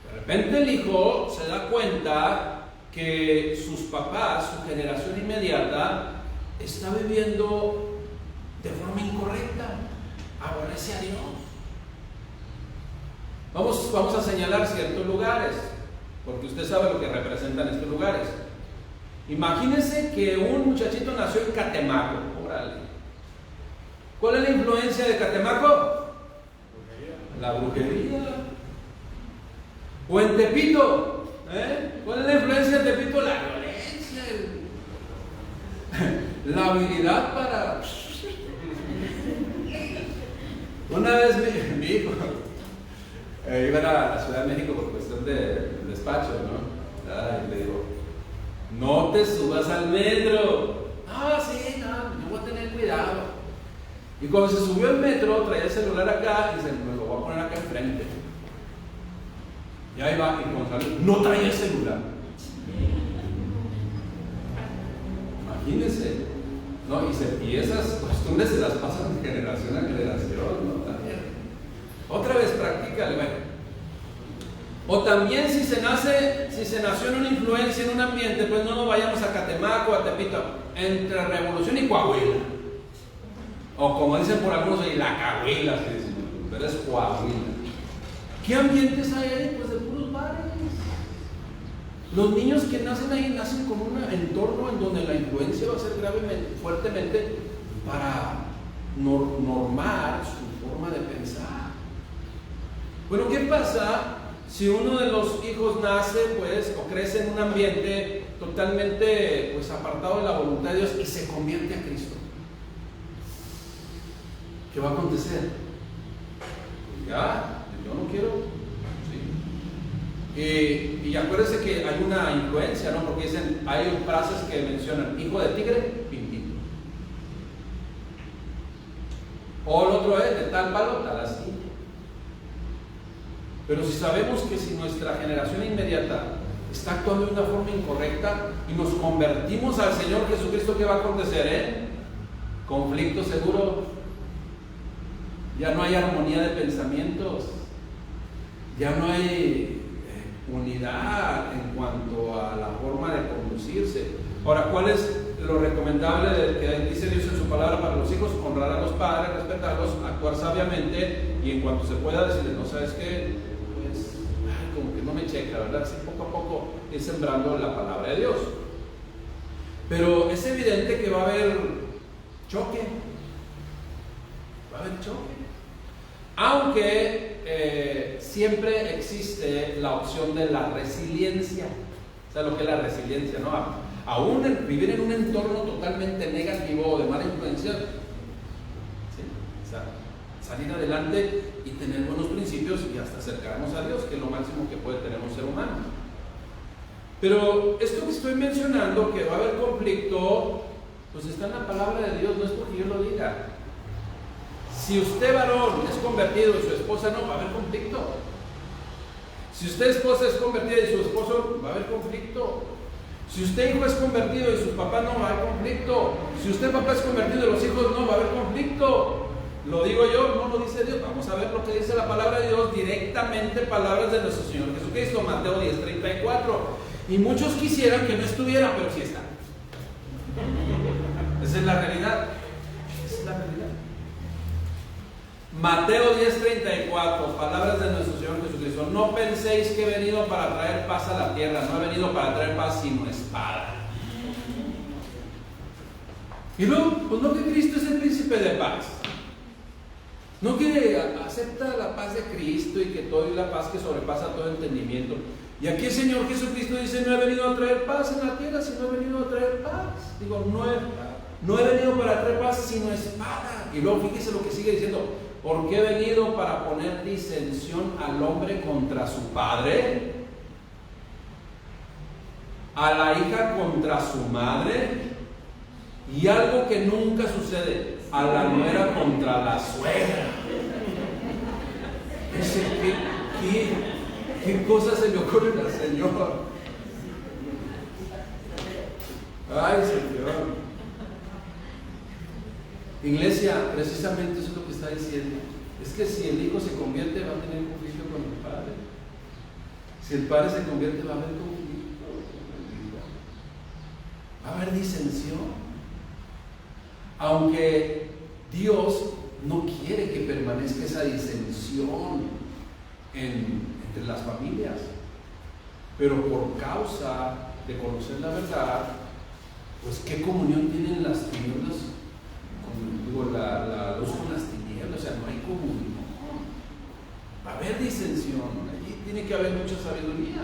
de repente el hijo se da cuenta que sus papás, su generación inmediata, está viviendo de forma incorrecta, aborrece a Dios? Vamos a señalar ciertos lugares, porque usted sabe lo que representan estos lugares. Imagínense que un muchachito nació en Catemaco. Órale. ¿Cuál es la influencia de Catemaco? La brujería. O en Tepito. ¿Cuál es la influencia de Tepito? La violencia, la habilidad para... Una vez mi hijo iba a la Ciudad de México por cuestión de despacho, ¿no? Y le digo, no te subas al metro. No, sí, no, yo voy a tener cuidado. Y cuando se subió al metro, traía el celular acá y dice, me lo voy a poner acá enfrente. Y ahí va, y cuando salió, no traía el celular. Imagínense, ¿no? Y esas costumbres se las pasan de generación a generación, ¿no? También. Otra vez, practícale, bueno. O también si se nació en una influencia, en un ambiente, pues no nos vayamos a Catemaco, a Tepito, entre Revolución y Coahuila. O como dicen por algunos, la Cahuila, pero es Coahuila. ¿Qué ambientes hay ahí? Pues de puros bares. Los niños que nacen ahí nacen con un entorno en donde la influencia va a ser fuertemente para normar su forma de pensar. Bueno, ¿qué pasa si uno de los hijos nace, pues, o crece en un ambiente totalmente, pues, apartado de la voluntad de Dios y se convierte a Cristo? ¿Qué va a acontecer? Ya, yo no quiero. Sí. Y acuérdense que hay una influencia, ¿no? Porque dicen, hay frases que mencionan, hijo de tigre, pintito. O el otro es, de tal palo, tal astilla. Pero si sabemos que si nuestra generación inmediata está actuando de una forma incorrecta y nos convertimos al Señor Jesucristo, ¿qué va a acontecer? Conflicto seguro. Ya no hay armonía de pensamientos, ya no hay unidad en cuanto a la forma de conducirse. Ahora, ¿cuál es lo recomendable que dice Dios en su palabra para los hijos? Honrar a los padres, respetarlos, actuar sabiamente y en cuanto se pueda decirles, no sabes qué, pues, como que no me checa, ¿verdad? Así poco a poco ir sembrando la palabra de Dios. Pero es evidente que va a haber choque, aunque siempre existe la opción de la resiliencia. ¿Sabes lo que es la resiliencia, no? Aún vivir en un entorno totalmente negativo o de mala influencia, ¿sí? O sea, salir adelante y tener buenos principios y hasta acercarnos a Dios, que es lo máximo que puede tener un ser humano. Pero esto que estoy mencionando, que va a haber conflicto, pues está en la palabra de Dios, no es porque yo lo diga. Si usted varón es convertido y su esposa no, va a haber conflicto. Si usted esposa es convertida y su esposo, va a haber conflicto. Si usted hijo es convertido y sus papás no, va a haber conflicto. Si usted papá es convertido y los hijos no, va a haber conflicto. Lo digo yo, no lo dice Dios. Vamos a ver lo que dice la palabra de Dios, directamente palabras de nuestro Señor Jesucristo, Mateo 10:34. Y muchos quisieran que no estuviera, pero sí está. Esa es la realidad. Esa es la realidad. Mateo 10:34, palabras de nuestro Señor Jesucristo. No penséis que he venido para traer paz a la tierra, no he venido para traer paz sino espada. Y luego, pues no que Cristo es el príncipe de paz. No que acepta la paz de Cristo y que todo es la paz que sobrepasa todo entendimiento. Y aquí el Señor Jesucristo dice, no he venido a traer paz en la tierra, sino he venido a traer paz. Digo, no he venido para traer paz sino espada. Y luego fíjese lo que sigue diciendo, Porque he venido para poner disensión al hombre contra su padre, a la hija contra su madre, y algo que nunca sucede, a la nuera contra la suegra. ¿Qué cosas se le ocurren al Señor? Ay, Señor. Iglesia, precisamente eso es lo que está diciendo. Es que si el hijo se convierte, va a tener conflicto con el padre. Si el padre se convierte, va a haber conflicto. Va a haber disensión. Aunque Dios no quiere que permanezca esa disensión entre las familias, pero por causa de conocer la verdad, pues ¿qué comunión tienen las tinieblas con la luz con las tinieblas? O sea, no hay comunión. Va a haber disensión, allí tiene que haber mucha sabiduría,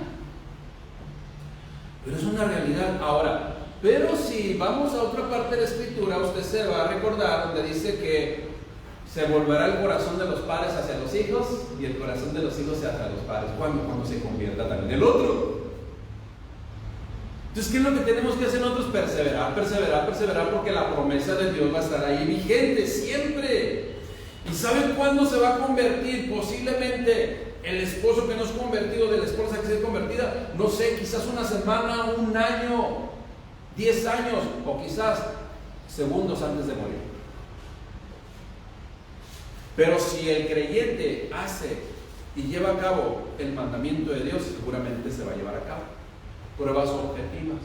pero es una realidad. Ahora, pero si vamos a otra parte de la Escritura, usted se va a recordar donde dice que se volverá el corazón de los padres hacia los hijos y el corazón de los hijos hacia los padres. Cuando se convierta también el otro. Entonces, ¿qué es lo que tenemos que hacer nosotros? Perseverar, porque la promesa de Dios va a estar ahí vigente siempre. ¿Y saben cuándo se va a convertir? Posiblemente el esposo que no es convertido de la esposa que sea convertida, no sé, quizás una semana, un año, 10 años o quizás segundos antes de morir. Pero si el creyente hace y lleva a cabo el mandamiento de Dios, seguramente se va a llevar a cabo. Pruebas objetivas.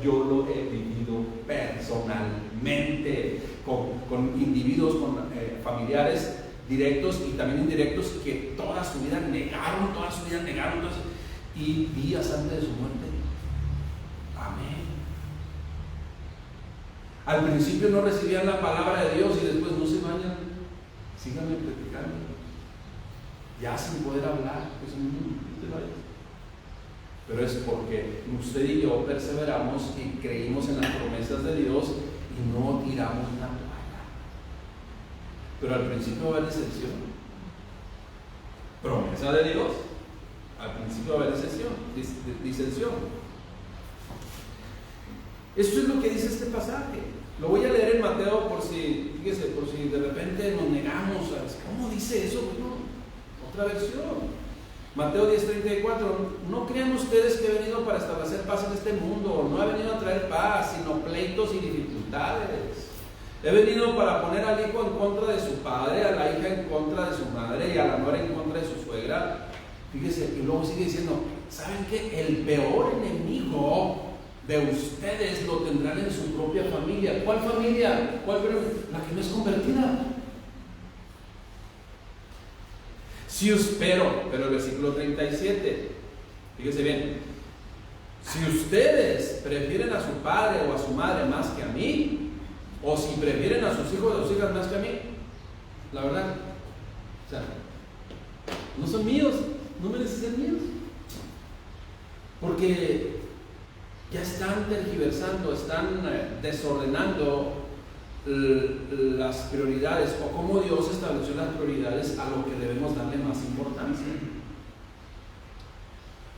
Yo lo he vivido personalmente con individuos, con familiares directos y también indirectos que toda su vida negaron, y días antes de su muerte, amén. Al principio no recibían la palabra de Dios y después no se vayan, síganme platicando, ya sin poder hablar, pues no te vayas. Pero es porque usted y yo perseveramos y creímos en las promesas de Dios y no tiramos la toalla. Pero al principio va a haber disensión. Promesa de Dios. Al principio va a haber disensión. Esto es lo que dice este pasaje. Lo voy a leer en Mateo por si de repente nos negamos. ¿Cómo dice eso? Bueno, otra versión. Mateo 10:34, no crean ustedes que he venido para establecer paz en este mundo, no he venido a traer paz, sino pleitos y dificultades. He venido para poner al hijo en contra de su padre, a la hija en contra de su madre y a la nuera en contra de su suegra. Fíjese, y luego sigue diciendo, ¿saben qué? El peor enemigo de ustedes lo tendrán en su propia familia. ¿Cuál familia? ¿Cuál? La que no es convertida. Pero el versículo 37, fíjese bien, si ustedes prefieren a su padre o a su madre más que a mí, o si prefieren a sus hijos o a sus hijas más que a mí, la verdad, o sea, no son míos, no merecen ser míos, porque ya están tergiversando, están desordenando las prioridades, o cómo Dios estableció las prioridades a lo que debemos darle más importancia.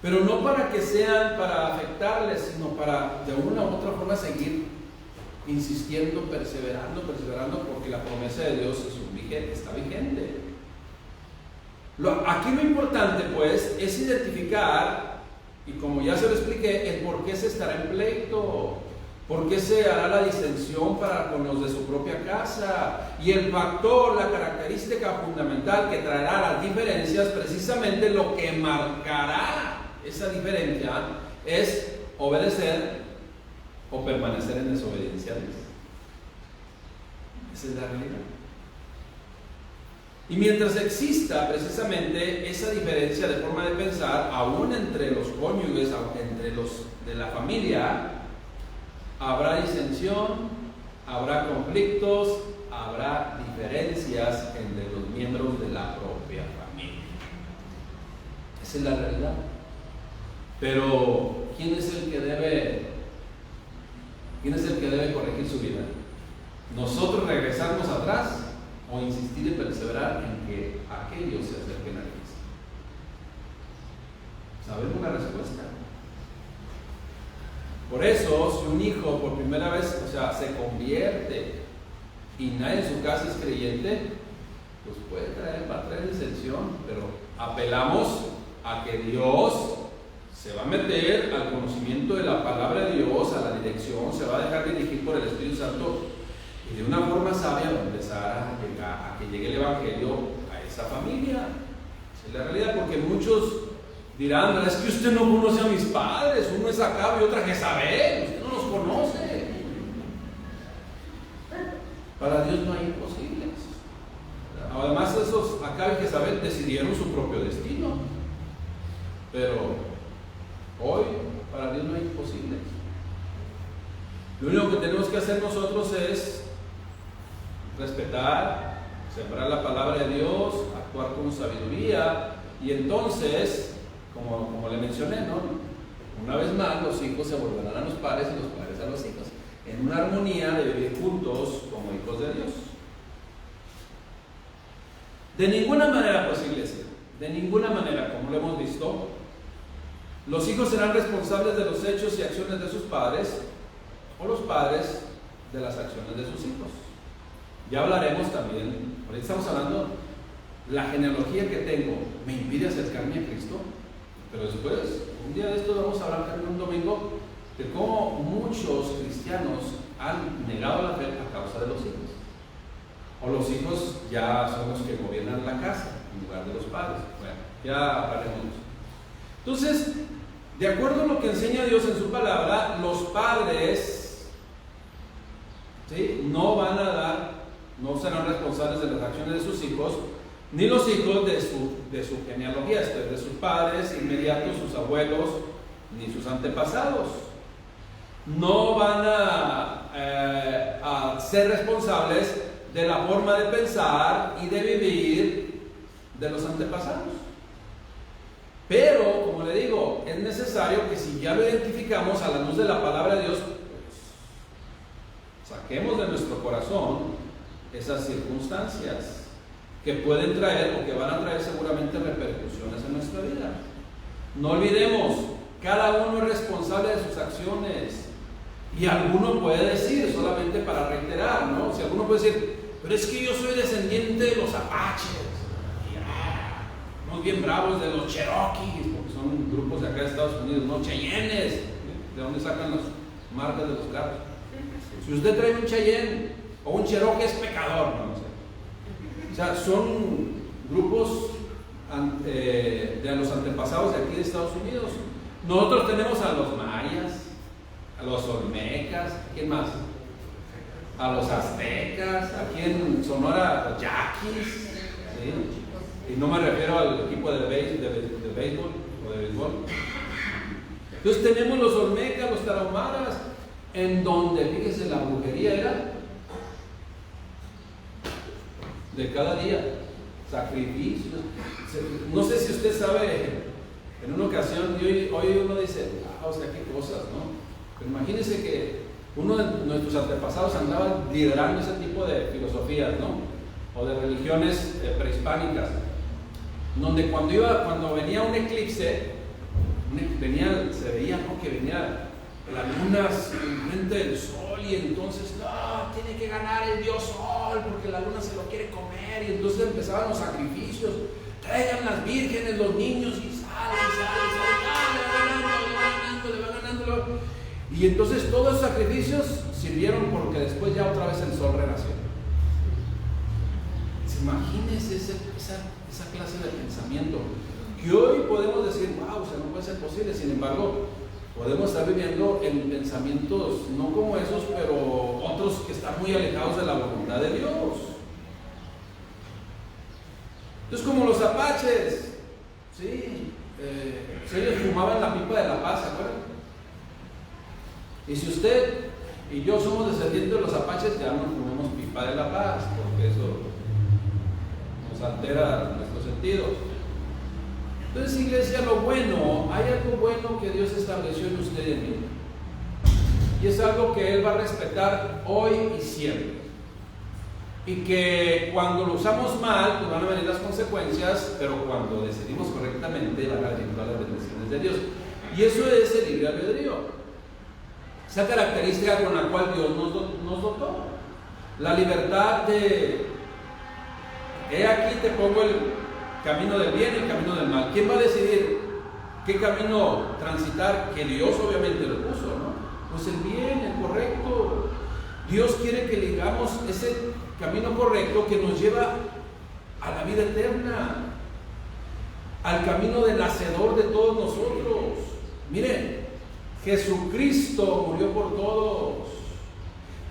Pero no para que sean para afectarles, sino para de una u otra forma seguir insistiendo, perseverando, porque la promesa de Dios está vigente. Aquí lo importante pues es identificar, y como ya se lo expliqué, el por qué se estará en pleito. ¿Por qué se hará la disensión con los de su propia casa? Y el factor, la característica fundamental que traerá las diferencias, precisamente lo que marcará esa diferencia es obedecer o permanecer en desobediencia a Dios. Esa es la realidad. Y mientras exista precisamente esa diferencia de forma de pensar, aún entre los cónyuges, entre los de la familia, habrá disensión, habrá conflictos, habrá diferencias entre los miembros de la propia familia. Esa es la realidad. Pero, ¿quién es el que debe corregir su vida? ¿Nosotros regresarnos atrás o insistir y perseverar en que aquellos se acerquen a Cristo? ¿Sabemos la respuesta? Por eso, si un hijo por primera vez, se convierte y nadie en su casa es creyente, pues va a traer disensión, pero apelamos a que Dios se va a meter al conocimiento de la palabra de Dios, a la dirección, se va a dejar dirigir por el Espíritu Santo y de una forma sabia va a empezar a que llegue el Evangelio a esa familia. Es la realidad, porque muchos dirán, es que usted no conoce a mis padres, uno es Acab y otra Jezabel, usted no los conoce. Para Dios no hay imposibles. Además, esos Acab y Jezabel decidieron su propio destino, pero hoy para Dios no hay imposibles. Lo único que tenemos que hacer nosotros es respetar, sembrar la palabra de Dios, actuar con sabiduría, y entonces, como le mencioné, ¿no? Una vez más, los hijos se volverán a los padres y los padres a los hijos, en una armonía de vivir juntos como hijos de Dios. De ninguna manera, pues, iglesia, de ninguna manera, como lo hemos visto, los hijos serán responsables de los hechos y acciones de sus padres, o los padres de las acciones de sus hijos. Ya hablaremos también, ahorita estamos hablando, la genealogía que tengo me impide acercarme a Cristo, pero después, un día de esto vamos a hablar también un domingo de cómo muchos cristianos han negado la fe a causa de los hijos. O los hijos ya son los que gobiernan la casa en lugar de los padres. Bueno, ya hablaremos de eso. Entonces, de acuerdo a lo que enseña Dios en su palabra, los padres, ¿sí?, no serán responsables de las acciones de sus hijos, ni los hijos de su genealogía, de sus padres inmediatos, sus abuelos, ni sus antepasados. No van a ser responsables de la forma de pensar y de vivir de los antepasados. Pero, como le digo, es necesario que si ya lo identificamos a la luz de la palabra de Dios, pues, saquemos de nuestro corazón esas circunstancias que pueden traer o que van a traer seguramente repercusiones en nuestra vida. No olvidemos, cada uno es responsable de sus acciones. Y alguno puede decir, solamente para reiterar, ¿no? Si alguno puede decir, pero es que yo soy descendiente de los apaches, unos bien bravos de los cherokees, porque son grupos de acá de Estados Unidos, ¿no? Cheyennes, ¿de dónde sacan las marcas de los carros? Si usted trae un Cheyenne o un Cherokee es pecador, no sé. O sea, son grupos de los antepasados de aquí de Estados Unidos. Nosotros tenemos a los mayas, a los olmecas, ¿quién más? A los aztecas, aquí en Sonora, los yaquis, ¿sí? Y no me refiero al equipo de béisbol o de béisbol. Entonces tenemos los olmecas, los tarahumaras, en donde, fíjese, la brujería era de cada día, sacrificios. No sé si usted sabe, en una ocasión, hoy uno dice, o sea, qué cosas, ¿no? Pero imagínense que uno de nuestros antepasados andaba liderando ese tipo de filosofías, ¿no? O de religiones prehispánicas, donde cuando venía un eclipse, se veía, ¿no?, que venía la luna enfrente del sol, y entonces, no, tiene que ganar el dios sol porque la luna se lo quiere comer, y entonces empezaban los sacrificios, traigan las vírgenes, los niños, y salen, le va ganando. Y entonces todos los sacrificios sirvieron porque después ya otra vez el sol renació. Imagínense esa clase de pensamiento, que hoy podemos decir, wow, o sea, no puede ser posible. Sin embargo, podemos estar viviendo en pensamientos no como esos, pero otros que están muy alejados de la voluntad de Dios. Entonces, como los apaches, sí, ellos fumaban la pipa de la paz, ¿se acuerdan? Y si usted y yo somos descendientes de los apaches, ya no fumemos pipa de la paz, porque eso nos altera nuestros sentidos. Entonces, iglesia, lo bueno, hay algo bueno que Dios estableció en usted y en mí, y es algo que Él va a respetar hoy y siempre. y que cuando lo usamos mal, pues van a venir las consecuencias, pero cuando decidimos correctamente van a venir todas las bendiciones de Dios. Y eso es el libre albedrío, esa característica con la cual Dios nos dotó, la libertad de, he aquí te pongo el camino del bien y el camino del mal. ¿Quién va a decidir qué camino transitar? Que Dios obviamente lo puso, ¿no? Pues el bien, el correcto. Dios quiere que ligamos ese camino correcto que nos lleva a la vida eterna, al camino del hacedor de todos nosotros. Miren, Jesucristo murió por todos,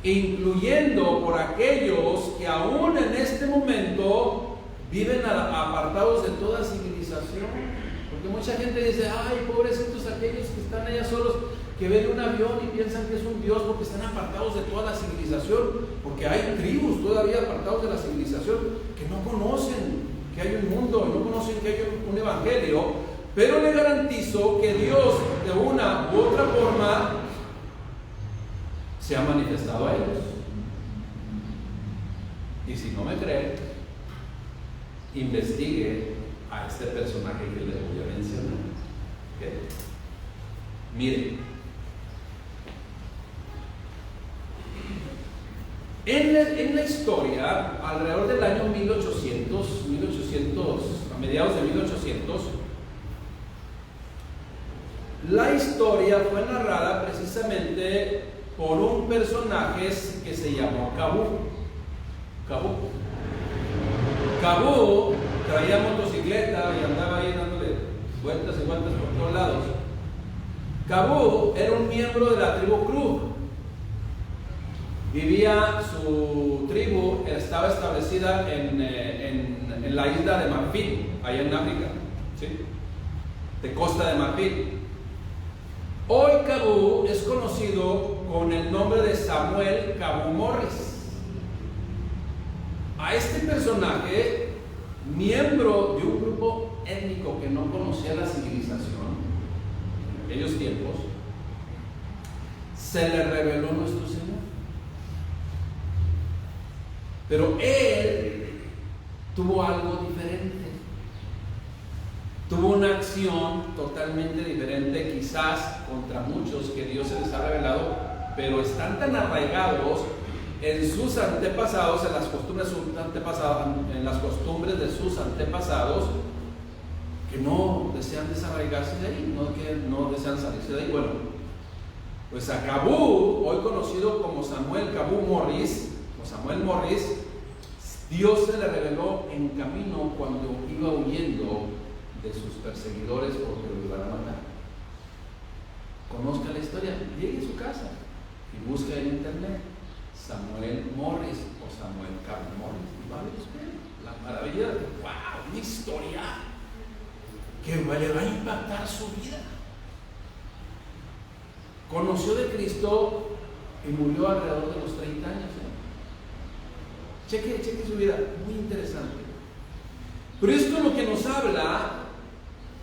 incluyendo por aquellos que aún en este momento viven apartados de toda civilización. Porque mucha gente dice, ay, pobrecitos aquellos que están allá solos, que ven un avión y piensan que es un Dios porque están apartados de toda la civilización, porque hay tribus todavía apartados de la civilización que no conocen que hay un mundo, no conocen que hay un evangelio, pero le garantizo que Dios de una u otra forma se ha manifestado a ellos. Y si no me cree, investigue a este personaje que les voy a mencionar. ¿Okay? Miren, en la historia, alrededor del año 1800, a mediados de 1800, la historia fue narrada precisamente por un personaje que se llamó Cabú. Cabú traía motocicleta y andaba ahí dándole vueltas y vueltas por todos lados. Cabú era un miembro de la tribu Krug. Su tribu estaba establecida en la isla de Marfil, allá en África, ¿sí? De Costa de Marfil. Hoy Cabú es conocido con el nombre de Samuel Cabú Morris. A este personaje, miembro de un grupo étnico que no conocía la civilización en aquellos tiempos, se le reveló nuestro Señor. Pero él tuvo algo diferente. Tuvo una acción totalmente diferente, quizás contra muchos que Dios se les ha revelado, pero están tan arraigados en sus antepasados, en las costumbres de sus antepasados, que no desean desarraigarse de ahí, no desean salirse de ahí. Bueno, pues a Cabú, hoy conocido como Samuel Cabú Morris, o Samuel Morris, Dios se le reveló en camino cuando iba huyendo de sus perseguidores porque lo iban a matar. Conozca la historia, llegue a su casa y busque en internet Samuel Morris o Samuel Cabú Morris y va a ver usted la maravilla de wow, una historia que le va a impactar su vida. Conoció de Cristo y murió alrededor de los 30 años. Cheque su vida, muy interesante. Pero esto es lo que nos habla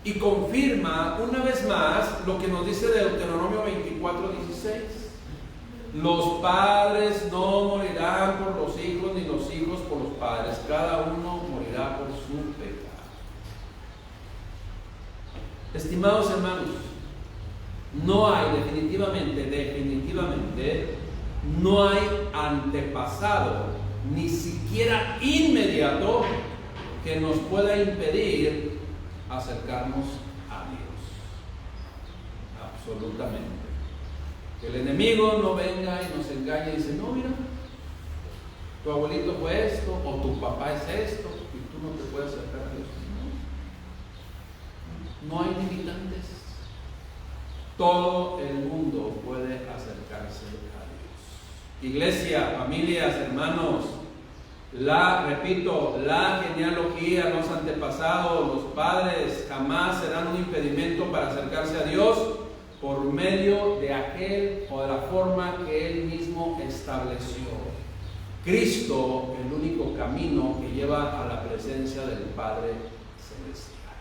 y confirma una vez más lo que nos dice Deuteronomio 24:16. Los padres no morirán por los hijos, ni los hijos por los padres. Cada uno morirá por su pecado. Estimados hermanos, no hay definitivamente, no hay antepasado, ni siquiera inmediato, que nos pueda impedir acercarnos a Dios. Absolutamente. Que el enemigo no venga y nos engañe y dice, no, mira, tu abuelito fue esto, o tu papá es esto, y tú no te puedes acercar a Dios. No hay limitantes. Todo el mundo puede acercarse a Dios. Iglesia, familias, hermanos, repito, la genealogía, los antepasados, los padres jamás serán un impedimento para acercarse a Dios por medio de aquel o de la forma que Él mismo estableció. Cristo, el único camino que lleva a la presencia del Padre Celestial.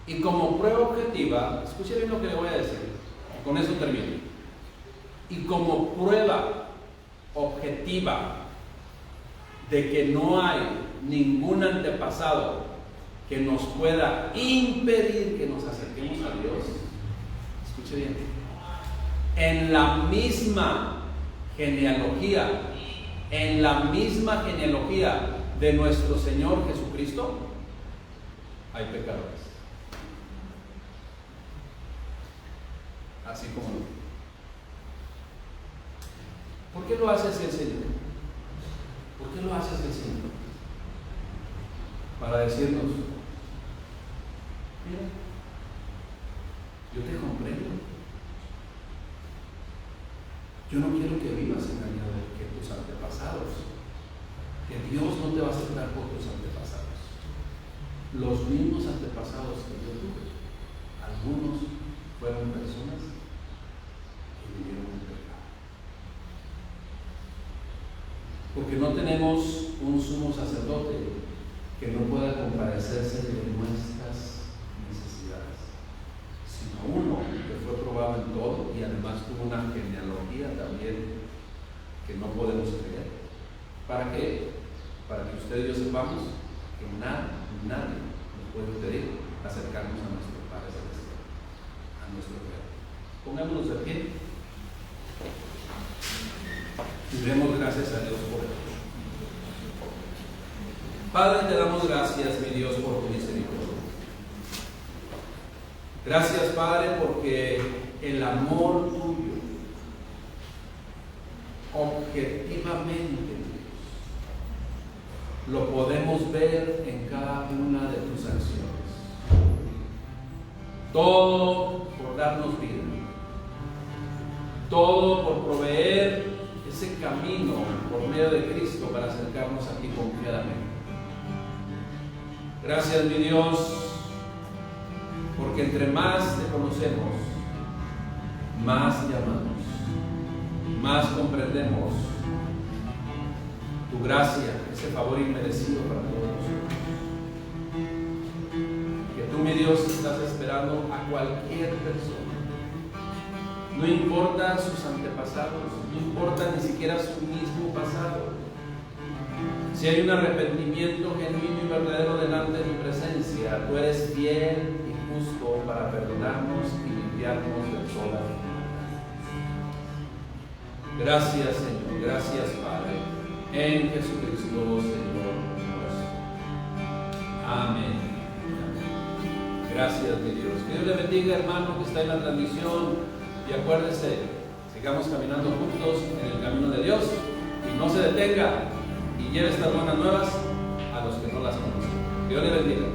Y como prueba objetiva, escuche bien lo que le voy a decir, y con eso termino. Y como prueba objetiva de que no hay ningún antepasado que nos pueda impedir que nos acerquemos a Dios. Escuche bien. En la misma genealogía de nuestro Señor Jesucristo, hay pecadores. Así como no. ¿Por qué lo hace así el Señor? ¿Por qué lo hace así el Señor? Para decirnos: mira, yo te comprendo. Yo no quiero que vivas engañado que tus antepasados, que Dios no te va a aceptar por tus antepasados. Los mismos antepasados que yo tuve, algunos fueron personas que vivieron en pecado. Porque no tenemos un sumo sacerdote que no pueda compadecerse de nuestras necesidades, sino uno que fue probado en todo y además tuvo una genealogía también que no podemos creer. ¿Para qué? Para que usted y yo sepamos que nadie nos puede impedir acercarnos a nuestro Padre Celestial, a nuestro Rey. Pongámonos de pie y demos gracias a Dios por esto. Padre, te damos gracias, mi Dios, por tu misericordia. Gracias, Padre, porque el amor tuyo, objetivamente, lo podemos ver en cada una de tus acciones. Todo por darnos vida, todo por proveer ese camino por medio de Cristo para acercarnos a ti confiadamente. Gracias, mi Dios, porque entre más te conocemos, más te amamos, más comprendemos tu gracia, ese favor inmerecido para todos nosotros. Que tú, mi Dios, estás esperando a cualquier persona. No importa sus antepasados, no importa ni siquiera su mismo pasado. Si hay un arrepentimiento genuino y verdadero delante de tu presencia, tú eres fiel y justo para perdonarnos y limpiarnos de toda maldad. Gracias, Señor. Gracias, Padre. En Jesucristo, Señor nuestro. Amén. Gracias, mi Dios. Que Dios le bendiga, hermano, que está en la transmisión. Y acuérdese, sigamos caminando juntos en el camino de Dios. Y no se detenga. Y lleve estas buenas nuevas a los que no las conocen. Dios le bendiga.